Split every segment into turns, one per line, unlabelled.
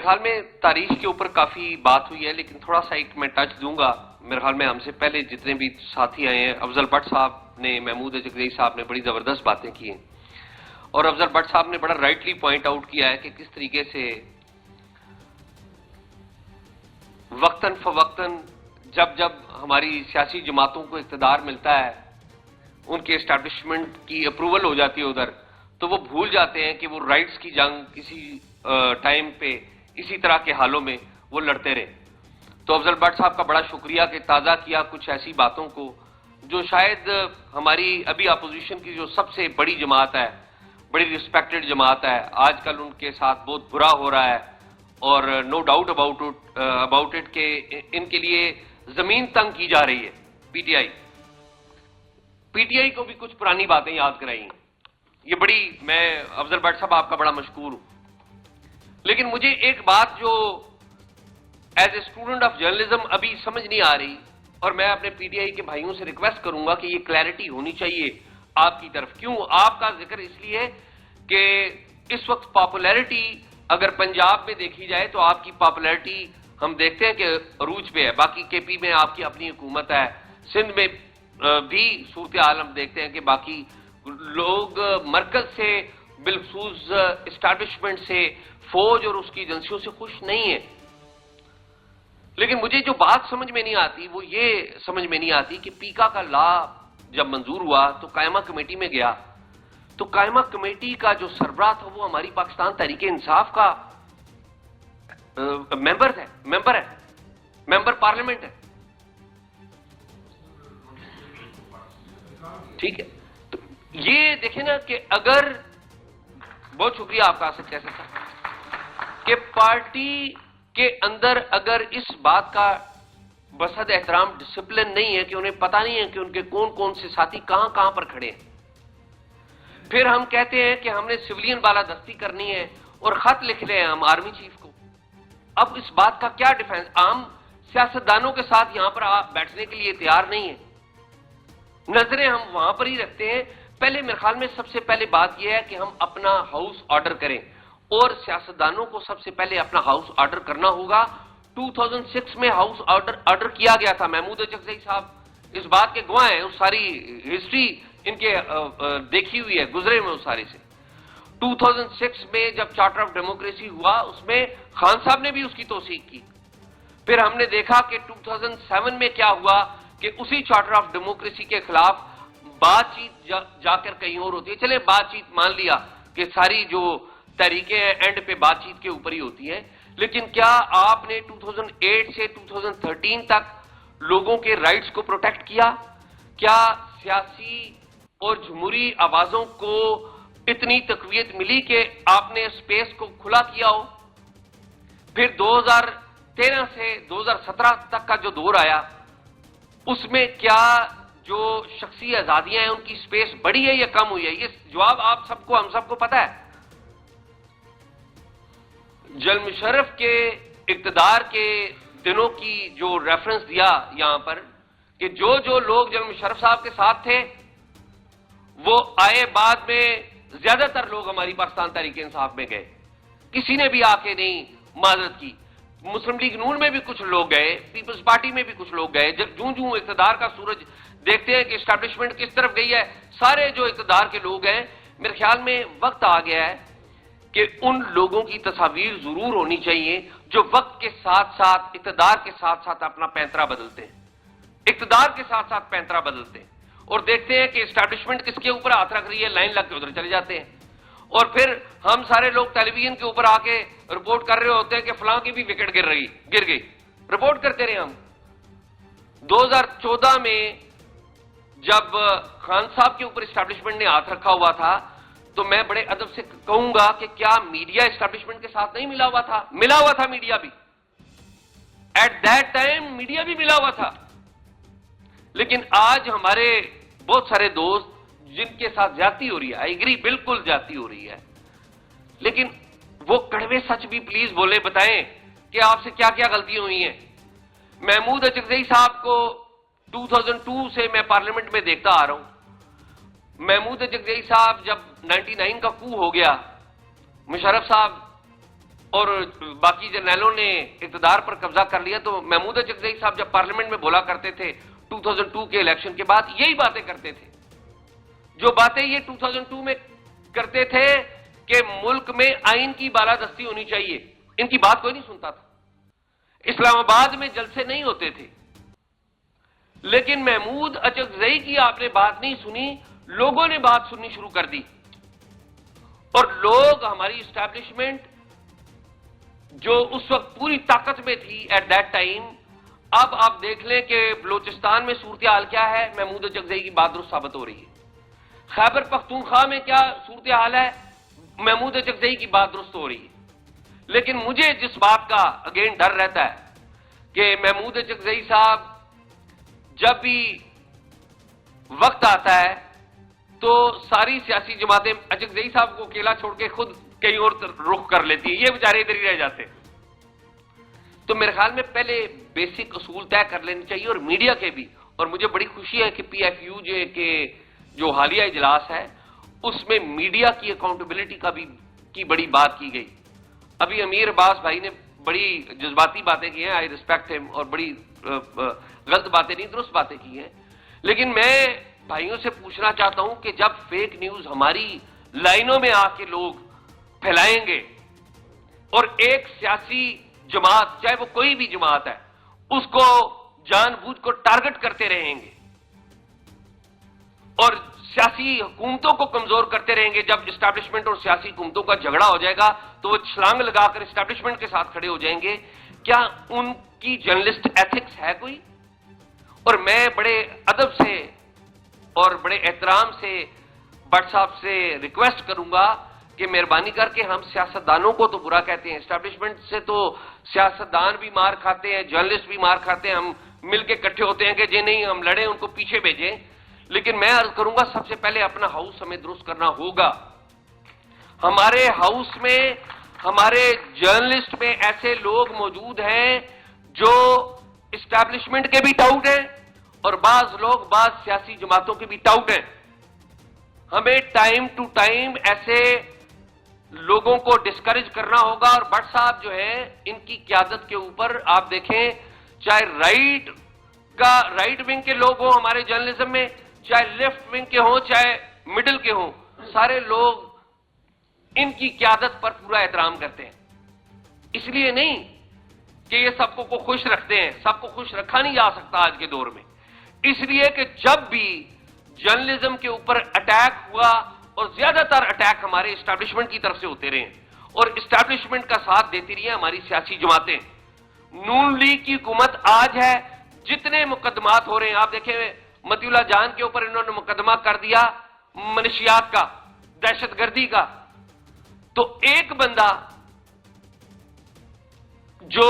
میرے خیال میں تاریخ کے اوپر کافی بات ہوئی ہے، لیکن تھوڑا سا ایک میں ٹچ دوں گا. میرے خیال میں ہم سے پہلے جتنے بھی ساتھی آئے ہیں، افضل بٹ صاحب نے، محمود اچکزئی صاحب نے بڑی زبردست باتیں کی ہیں، اور افضل بٹ صاحب نے بڑا رائٹلی پوائنٹ آؤٹ کیا ہے کہ کس طریقے سے وقتاً فوقتاً جب ہماری سیاسی جماعتوں کو اقتدار ملتا ہے، ان کے اسٹیبلشمنٹ کی اپروول ہو جاتی ہے ادھر، تو وہ بھول جاتے ہیں کہ وہ رائٹس کی جنگ کسی ٹائم پہ اسی طرح کے حالوں میں وہ لڑتے رہے. تو افضل بٹ صاحب کا بڑا شکریہ کہ تازہ کیا کچھ ایسی باتوں کو جو شاید ہماری ابھی اپوزیشن کی جو سب سے بڑی جماعت ہے، بڑی ریسپیکٹڈ جماعت ہے، آج کل ان کے ساتھ بہت برا ہو رہا ہے، اور نو ڈاؤٹ اباؤٹ اٹ کہ ان کے لیے زمین تنگ کی جا رہی ہے. پی ٹی آئی کو بھی کچھ پرانی باتیں یاد کرائی ہیں. یہ بڑی، میں افضل بٹ صاحب آپ کا بڑا مشکور ہوں، لیکن مجھے ایک بات جو as a student of journalism ابھی سمجھ نہیں آ رہی، اور میں اپنے پی ٹی آئی کے بھائیوں سے ریکویسٹ کروں گا کہ یہ کلیئرٹی ہونی چاہیے آپ کی طرف. کیوں آپ کا ذکر اس لیے کہ اس وقت پاپولیرٹی اگر پنجاب میں دیکھی جائے تو آپ کی پاپولیرٹی ہم دیکھتے ہیں کہ عروج پہ ہے. باقی کے پی میں آپ کی اپنی حکومت ہے، سندھ میں بھی صورتحال ہم دیکھتے ہیں کہ باقی لوگ مرکز سے، بالخصوص اسٹیبلشمنٹ سے، فوج اور اس کی ایجنسیوں سے خوش نہیں ہیں. لیکن مجھے جو بات سمجھ میں نہیں آتی وہ یہ سمجھ میں نہیں آتی کہ پیکا کا لا جب منظور ہوا تو قائمہ کمیٹی میں گیا، تو قائمہ کمیٹی کا جو سربراہ تھا وہ ہماری پاکستان تحریک انصاف کا ممبر ہے، ممبر پارلیمنٹ ہے. ٹھیک ہے، تو یہ دیکھیں نا کہ اگر، بہت شکریہ آپ کا آصف کیسے تھا کہ پارٹی کے اندر اگر اس بات کا بسد احترام ڈسپلن نہیں ہے کہ انہیں پتہ نہیں ہے کہ ان کے کون کون سے ساتھی کہاں کہاں پر کھڑے ہیں، پھر ہم کہتے ہیں کہ ہم نے سویلین بالادستی کرنی ہے اور خط لکھ لے ہیں ہم آرمی چیف کو. اب اس بات کا کیا ڈیفینس؟ عام سیاستدانوں کے ساتھ یہاں پر آپ بیٹھنے کے لیے تیار نہیں ہیں، نظریں ہم وہاں پر ہی رکھتے ہیں. پہلے میرے خیال میں سب سے پہلے بات یہ ہے کہ ہم اپنا ہاؤس آرڈر کریں، اور سیاستدانوں کو سب سے پہلے اپنا ہاؤس آرڈر کرنا ہوگا. 2006 میں ہاؤس آرڈر کیا گیا تھا. محمود اچکزئی صاحب اس بات کے گواہ ہیں، اس ساری ہسٹری ان کے دیکھی ہوئی ہے، گزرے میں اس سارے سے. 2006 میں جب چارٹر آف ڈیموکریسی ہوا اس میں خان صاحب نے بھی اس کی توثیق کی. پھر ہم نے دیکھا کہ 2007 میں کیا ہوا کہ اسی چارٹر آف ڈیموکریسی کے خلاف بات چیت جا کر کہیں اور ہوتی ہے. چلے بات چیت مان لیا کہ ساری جو تحریکیں ہیں اینڈ پہ بات چیت کے اوپر ہی ہوتی ہیں، لیکن کیا آپ نے 2008 سے 2013 تک لوگوں کے رائٹس کو پروٹیکٹ کیا؟ کیا سیاسی اور جمہوری آوازوں کو اتنی تقویت ملی کہ آپ نے اسپیس کو کھلا کیا ہو؟ پھر 2013 سے 2017 تک کا جو دور آیا اس میں کیا جو شخصی آزادیاں ہیں ان کی اسپیس بڑھی ہے یا کم ہوئی ہے؟ یہ جواب آپ سب کو، ہم سب کو پتا ہے. جنرل مشرف کے اقتدار کے دنوں کی جو ریفرنس دیا یہاں پر کہ جو لوگ جنرل مشرف صاحب کے ساتھ تھے وہ آئے، بعد میں زیادہ تر لوگ ہماری پاکستان تحریک انصاف میں گئے، کسی نے بھی آ کے نہیں معذرت کی. مسلم لیگ نون میں بھی کچھ لوگ گئے، پیپلز پارٹی میں بھی کچھ لوگ گئے. جب جوں اقتدار کا سورج دیکھتے ہیں کہ اسٹیبلشمنٹ کس طرف گئی ہے، سارے جو اقتدار کے لوگ ہیں، میرے خیال میں وقت آ گیا ہے کہ ان لوگوں کی تصاویر ضرور ہونی چاہیے جو وقت کے ساتھ ساتھ، اقتدار کے ساتھ ساتھ اپنا پینترا بدلتے ہیں، اقتدار کے ساتھ ساتھ پینترا بدلتے ہیں، اور دیکھتے ہیں کہ اسٹیبلشمنٹ کس کے اوپر ہاتھ رکھ رہی ہے، لائن لگ کے ادھر چلے جاتے ہیں. اور پھر ہم سارے لوگ ٹیلی ویژن کے اوپر آ کے رپورٹ کر رہے ہوتے ہیں کہ فلاں کی بھی وکٹ گر گئی، رپورٹ کرتے رہے ہم. 2014 میں جب خان صاحب کے اوپر اسٹیبلشمنٹ نے ہاتھ رکھا ہوا تھا تو میں بڑے ادب سے کہوں گا کہ کیا میڈیا اسٹیبلشمنٹ کے ساتھ نہیں ملا ہوا تھا؟ ملا ہوا تھا میڈیا بھی، ایٹ دیٹ ٹائم میڈیا بھی ملا ہوا تھا. لیکن آج ہمارے بہت سارے دوست جن کے ساتھ زیادتی ہو رہی ہے، آئی اگری، بالکل زیادتی ہو رہی ہے، لیکن وہ کڑوے سچ بھی پلیز بولے، بتائیں کہ آپ سے کیا کیا غلطیاں ہوئی ہیں. محمود اچکزئی صاحب کو 2002 سے میں پارلیمنٹ میں دیکھتا آ رہا ہوں. محمود اچکزئی صاحب جب 99 کا کو ہو گیا، مشرف صاحب اور باقی جرنیلوں نے اقتدار پر قبضہ کر لیا، تو محمود اچکزئی صاحب جب پارلیمنٹ میں بولا کرتے تھے 2002 کے الیکشن کے بعد یہی باتیں کرتے تھے، جو باتیں یہ 2002 میں کرتے تھے کہ ملک میں آئین کی بالادستی ہونی چاہیے، ان کی بات کوئی نہیں سنتا تھا، اسلام آباد میں جلسے نہیں ہوتے تھے۔ لیکن محمود اچکزئی کی آپ نے بات نہیں سنی، لوگوں نے بات سننی شروع کر دی، اور لوگ، ہماری اسٹیبلشمنٹ جو اس وقت پوری طاقت میں تھی ایٹ دیٹ ٹائم، اب آپ دیکھ لیں کہ بلوچستان میں صورتحال کیا ہے، محمود اچکزئی کی بات درست ثابت ہو رہی ہے۔ خیبر پختونخوا میں کیا صورتحال ہے، محمود اچکزئی کی بات درست ہو رہی ہے۔ لیکن مجھے جس بات کا اگین ڈر رہتا ہے کہ محمود اچکزئی صاحب جب بھی وقت آتا ہے تو ساری سیاسی جماعتیں اچکزئی صاحب کو اکیلا چھوڑ کے خود کہیں اور رخ کر لیتی ہیں، یہ بیچارے ادھر ہی رہ جاتے ہیں۔ تو میرے خیال میں پہلے بیسک اصول طے کر لینے چاہیے، اور میڈیا کے بھی، اور مجھے بڑی خوشی ہے کہ پی ایف یو جے کے جو حالیہ اجلاس ہے اس میں میڈیا کی اکاؤنٹیبلٹی کی بڑی بات کی گئی۔ ابھی امیر عباس بھائی نے بڑی جذباتی باتیں کی ہیں، آئی ریسپیکٹ ہم، اور بڑی غلط باتیں نہیں، درست باتیں کی ہیں۔ لیکن میں بھائیوں سے پوچھنا چاہتا ہوں کہ جب فیک نیوز ہماری لائنوں میں آ کے لوگ پھیلائیں گے، اور ایک سیاسی جماعت، چاہے وہ کوئی بھی جماعت ہے، اس کو جان بوجھ کو ٹارگٹ کرتے رہیں گے اور سیاسی حکومتوں کو کمزور کرتے رہیں گے، جب اسٹیبلشمنٹ اور سیاسی حکومتوں کا جھگڑا ہو جائے گا تو وہ چھلانگ لگا کر اسٹیبلشمنٹ کے ساتھ کھڑے ہو جائیں گے۔ کیا ان کی جرنلسٹ ایتھکس ہے کوئی؟ اور میں بڑے ادب سے اور بڑے احترام سے بٹ صاحب سے ریکویسٹ کروں گا کہ مہربانی کر کے، ہم سیاستدانوں کو تو برا کہتے ہیں، اسٹیبلشمنٹ سے تو سیاستدان بھی مار کھاتے ہیں، جرنلسٹ بھی مار کھاتے ہیں، ہم مل کے اکٹھے ہوتے ہیں کہ جی نہیں ہم لڑیں، ان کو پیچھے بھیجیں۔ لیکن میں عرض کروں گا سب سے پہلے اپنا ہاؤس ہمیں درست کرنا ہوگا۔ ہمارے ہاؤس میں، ہمارے جرنلسٹ میں ایسے لوگ موجود ہیں جو اسٹیبلشمنٹ کے بھی ٹاؤٹ ہیں، اور بعض لوگ بعض سیاسی جماعتوں کے بھی ٹاؤٹ ہیں۔ ہمیں ٹائم ٹو ٹائم ایسے لوگوں کو ڈسکریج کرنا ہوگا، اور بٹ صاحب جو ہے ان کی قیادت کے اوپر آپ دیکھیں، چاہے رائٹ ونگ کے لوگ ہوں ہمارے جرنلزم میں، چاہے لیفٹ ونگ کے ہوں، چاہے مڈل کے ہوں، سارے لوگ ان کی قیادت پر پورا احترام کرتے ہیں۔ اس لیے نہیں کہ یہ سب کو خوش رکھتے ہیں، سب کو خوش رکھا نہیں جا سکتا آج کے دور میں، اس لیے کہ جب بھی جرنلزم کے اوپر اٹیک ہوا، اور زیادہ تر اٹیک ہمارے اسٹیبلشمنٹ کی طرف سے ہوتے رہے، اور اسٹیبلشمنٹ کا ساتھ دیتی رہی ہیں ہماری سیاسی جماعتیں۔ نون لیگ کی حکومت آج ہے، جتنے مقدمات ہو رہے ہیں آپ دیکھیں، متی اللہ جان کے اوپر انہوں نے مقدمہ کر دیا منشیات کا، دہشت گردی کا، تو ایک بندہ جو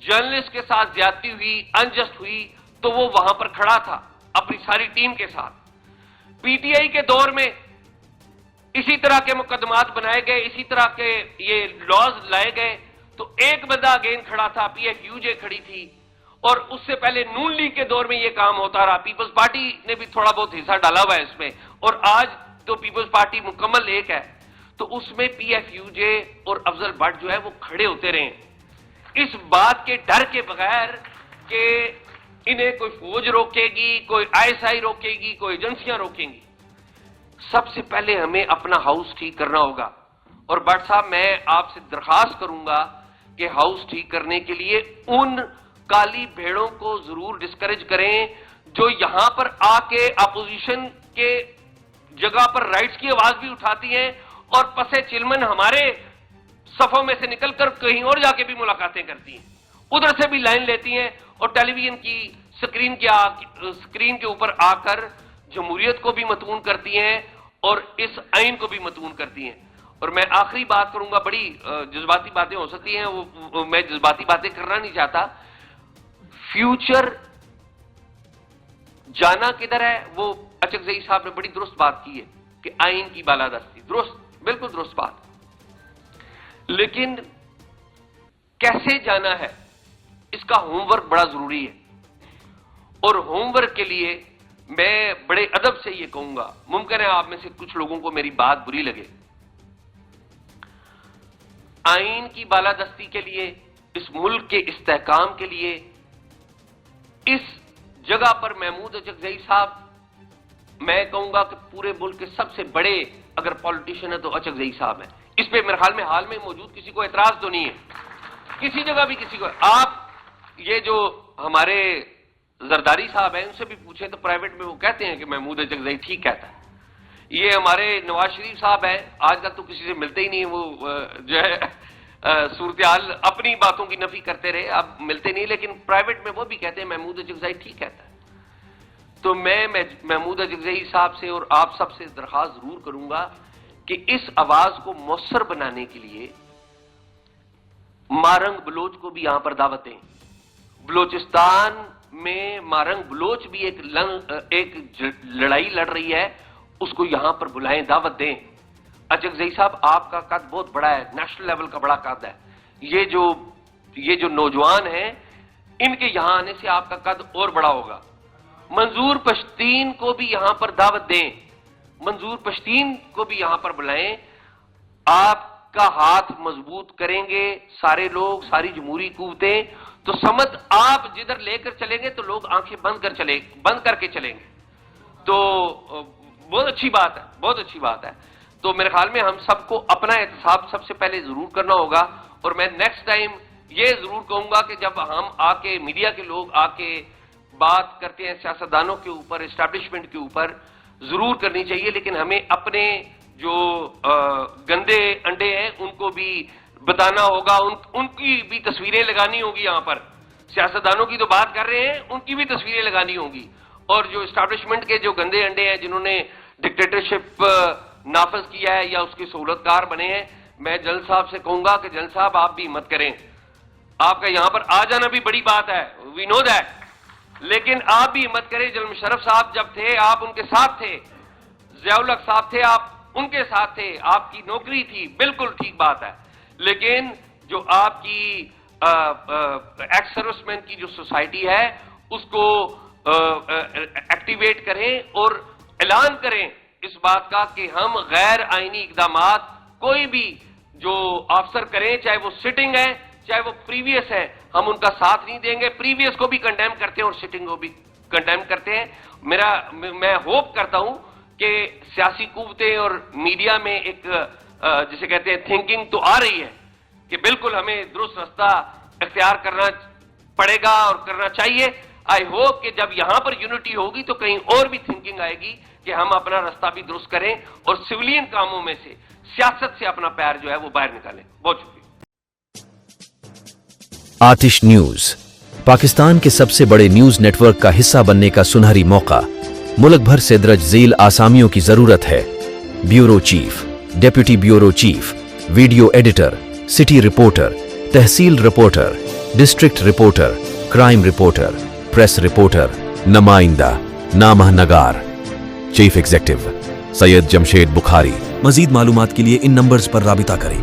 جرنلسٹ کے ساتھ زیادتی ہوئی، انجسٹ ہوئی، تو وہ وہاں پر کھڑا تھا اپنی ساری ٹیم کے ساتھ۔ پی ٹی آئی کے دور میں اسی طرح کے مقدمات بنائے گئے، اسی طرح کے یہ لاز لائے گئے، تو ایک بندہ اگین کھڑا تھا، پی ایف یو جے کھڑی تھی، اور اس سے پہلے نون لیگ کے دور میں یہ کام ہوتا رہا، پیپلز پارٹی نے بھی تھوڑا بہت حصہ ڈالا ہوا ہے اس میں، اور آج تو پیپلز پارٹی مکمل ایک ہے، تو اس میں پی ایف یو جے اور افضل بٹ جو ہے وہ کھڑے ہوتے رہے، اس بات کے ڈر کے بغیر کہ انہیں کوئی فوج روکے گی، کوئی آئی ایس آئی روکے گی، کوئی ایجنسیاں روکیں گی۔ سب سے پہلے ہمیں اپنا ہاؤس ٹھیک کرنا ہوگا، اور بٹ صاحب میں آپ سے درخواست کروں گا کہ ہاؤس ٹھیک کرنے کے لیے ان کالی بھیڑوں کو ضرور ڈسکریج کریں جو یہاں پر آ کے اپوزیشن کے جگہ پر رائٹس کی آواز بھی اٹھاتی ہیں، اور پسے چلمن ہمارے صفوں میں سے نکل کر کہیں اور جا کے بھی ملاقاتیں کرتی ہیں، ادھر سے بھی لائن لیتی ہیں، اور ٹیلی ویژن کی سکرین کے اوپر آ کر جمہوریت کو بھی متون کرتی ہیں اور اس آئین کو بھی متون کرتی ہیں۔ اور میں آخری بات کروں گا، بڑی جذباتی باتیں ہو سکتی ہیں، وہ میں جذباتی باتیں کرنا نہیں چاہتا۔ فیوچر جانا کدھر ہے، وہ اچکزئی صاحب نے بڑی درست بات کی ہے کہ آئین کی بالادستی، درست، بالکل درست بات، لیکن کیسے جانا ہے اس کا ہوم ورک بڑا ضروری ہے، اور ہوم ورک کے لیے میں بڑے ادب سے یہ کہوں گا، ممکن ہے آپ میں سے کچھ لوگوں کو میری بات بری لگے، آئین کی بالادستی کے لیے، اس ملک کے استحکام کے لیے، اس جگہ پر محمود اچکزئی صاحب، میں کہوں گا کہ پورے ملک کے سب سے بڑے اگر پولیٹیشین ہے تو اچکزئی صاحب ہیں. اس پہ میرے خیال میں حال میں موجود کسی کو اعتراض تو نہیں ہے، کسی جگہ بھی کسی کو. آپ یہ جو ہمارے زرداری صاحب ہیں ان سے بھی پوچھیں تو پرائیویٹ میں وہ کہتے ہیں کہ محمود اچکزئی ٹھیک کہتا ہے. یہ ہمارے نواز شریف صاحب ہیں، آج تک تو کسی سے ملتے ہی نہیں، وہ جو ہے صورتحال اپنی باتوں کی نفی کرتے رہے، اب ملتے نہیں، لیکن پرائیویٹ میں وہ بھی کہتے ہیں محمود اچکزئی ٹھیک کہتا ہے. تو میں محمود اچکزئی صاحب سے اور آپ سب سے درخواست ضرور کروں گا کہ اس آواز کو مؤثر بنانے کے لیے مارنگ بلوچ کو بھی یہاں پر دعوت دیں. بلوچستان میں مارنگ بلوچ بھی ایک لڑائی لڑ رہی ہے، اس کو یہاں پر بلائیں، دعوت دیں. اچکزئی صاحب آپ کا قد بہت بڑا ہے، نیشنل لیول کا بڑا قد ہے. یہ جو نوجوان ہیں ان کے یہاں آنے سے آپ کا قد اور بڑا ہوگا. منظور پشتین کو بھی یہاں پر دعوت دیں، منظور پشتین کو بھی یہاں پر بلائیں. آپ کا ہاتھ مضبوط کریں گے سارے لوگ، ساری جمہوری قوتیں، تو سمت آپ جدھر لے کر چلیں گے تو لوگ آنکھیں بند کر کے چلیں گے. تو بہت اچھی بات ہے، بہت اچھی بات ہے. تو میرے خیال میں ہم سب کو اپنا احتساب سب سے پہلے ضرور کرنا ہوگا. اور میں نیکسٹ ٹائم یہ ضرور کہوں گا کہ جب ہم آ کے میڈیا کے لوگ آ کے بات کرتے ہیں سیاستدانوں کے اوپر، اسٹیبلشمنٹ کے اوپر، ضرور کرنی چاہیے، لیکن ہمیں اپنے جو گندے انڈے ہیں ان کو بھی بتانا ہوگا، ان کی بھی تصویریں لگانی ہوگی. یہاں پر سیاستدانوں کی تو بات کر رہے ہیں، ان کی بھی تصویریں لگانی ہوں گی. اور جو اسٹیبلشمنٹ کے جو گندے انڈے ہیں جنہوں نے ڈکٹیٹرشپ نافذ کیا ہے یا اس کے سہولت کار بنے ہیں، میں جلال صاحب سے کہوں گا کہ جلال صاحب آپ بھی ہمت کریں. آپ کا یہاں پر آ جانا بھی بڑی بات ہے، وی نو دیٹ، لیکن آپ بھی ہمت کریں. جنرل مشرف صاحب جب تھے آپ ان کے ساتھ تھے، ضیاء الحق صاحب تھے آپ ان کے ساتھ تھے، آپ کی نوکری تھی، بالکل ٹھیک بات ہے. لیکن جو آپ کی ایکس سروس مین کی جو سوسائٹی ہے اس کو ایکٹیویٹ کریں اور اعلان کریں اس بات کا کہ ہم غیر آئینی اقدامات کوئی بھی جو افسر کریں، چاہے وہ سٹنگ ہے چاہے وہ پریویس ہے، ہم ان کا ساتھ نہیں دیں گے. پریویس کو بھی کنڈیم کرتے ہیں اور سٹنگ کو بھی کنڈیم کرتے ہیں. میں ہوپ کرتا ہوں کہ سیاسی قوتیں اور میڈیا میں ایک جسے کہتے ہیں تھنکنگ تو آ رہی ہے کہ بالکل ہمیں درست رستہ اختیار کرنا پڑے گا اور کرنا چاہیے. آئی ہوپ کہ جب یہاں پر یونٹی ہوگی تو کہیں اور بھی تھنکنگ آئے گی کہ ہم اپنا رستہ بھی درست کریں اور سویلین کاموں میں سے، سیاست سے اپنا پیر جو ہے وہ باہر نکالیں. بہت شکریہ.
آتش نیوز پاکستان کے سب سے بڑے نیوز نیٹ ورک کا حصہ بننے کا سنہری موقع. ملک بھر سے درج ذیل آسامیوں کی ضرورت ہے: bureau chief, deputy bureau chief, video editor, city reporter, تحصیل reporter, district reporter, crime reporter, press reporter, نمائندہ، نامہ نگار. Chief executive Syed Jamshed Bukhari. مزید معلومات کے لیے ان نمبرز پر رابطہ کریں.